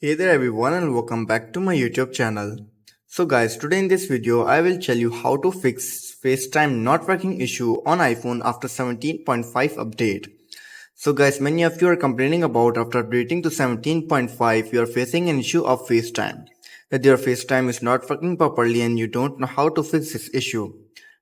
Hey there everyone and welcome back to my YouTube channel. So guys, today in this video I will tell you how to fix FaceTime not working issue on iPhone after 17.5 update. So guys, many of you are complaining about after updating to 17.5 you are facing an issue of FaceTime. That your FaceTime is not working properly and you don't know how to fix this issue.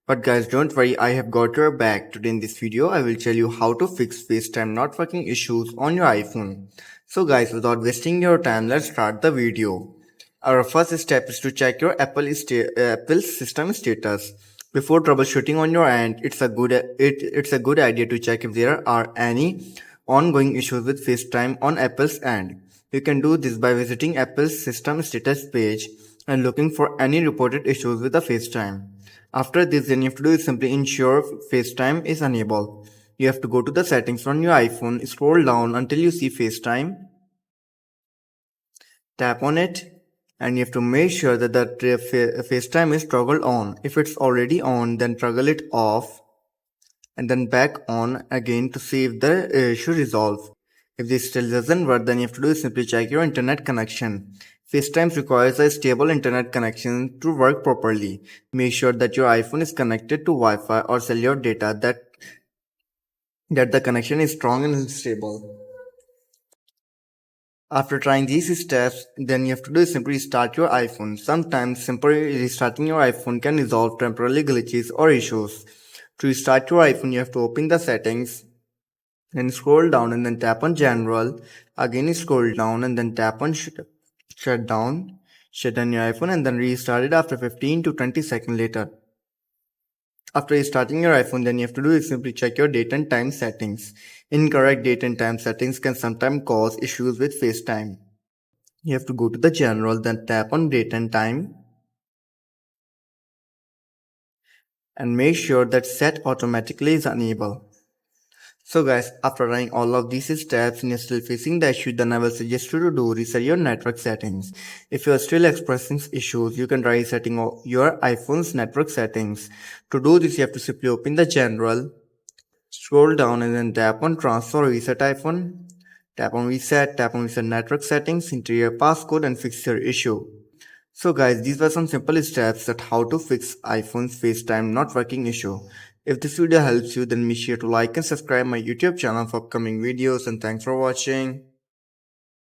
But guys, don't worry, I have got your back. Today in this video, I will tell you how to fix FaceTime not working issues on your iPhone. So guys, without wasting your time, let's start the video. Our first step is to check your Apple system status. Before troubleshooting on your end, it's a good idea to check if there are any ongoing issues with FaceTime on Apple's end. You can do this by visiting Apple's system status page and looking for any reported issues with the FaceTime. After this, then you have to do is simply ensure FaceTime is enabled. You have to go to the settings on your iPhone, scroll down until you see FaceTime, tap on it, and you have to make sure that the FaceTime is toggled on. If it's already on, then toggle it off and then back on again to see if the issue resolves. If this still doesn't work, then you have to do is simply check your internet connection. FaceTime requires a stable internet connection to work properly. Make sure that your iPhone is connected to Wi-Fi or cellular data that the connection is strong and stable. After trying these steps, then you have to do is simply restart your iPhone. Sometimes simply restarting your iPhone can resolve temporary glitches or issues. To restart your iPhone, you have to open the settings, then scroll down and then tap on General. Again scroll down and then tap on Shut down your iPhone and then restart it after 15 to 20 seconds later. After restarting your iPhone, then you have to do is simply check your date and time settings. Incorrect date and time settings can sometimes cause issues with FaceTime. You have to go to the General, then tap on date and time and make sure that set automatically is enabled. So guys, after running all of these steps and you're still facing the issue, then I will suggest you to do reset your network settings. If you are still experiencing issues, you can try resetting your iPhone's network settings. To do this, you have to simply open the General, scroll down and then tap on Transfer Reset iPhone. Tap on Reset Network Settings, enter your passcode and fix your issue. So guys, these were some simple steps that how to fix iPhone's FaceTime not working issue. If this video helps you, then make sure to like and subscribe my YouTube channel for upcoming videos, and thanks for watching.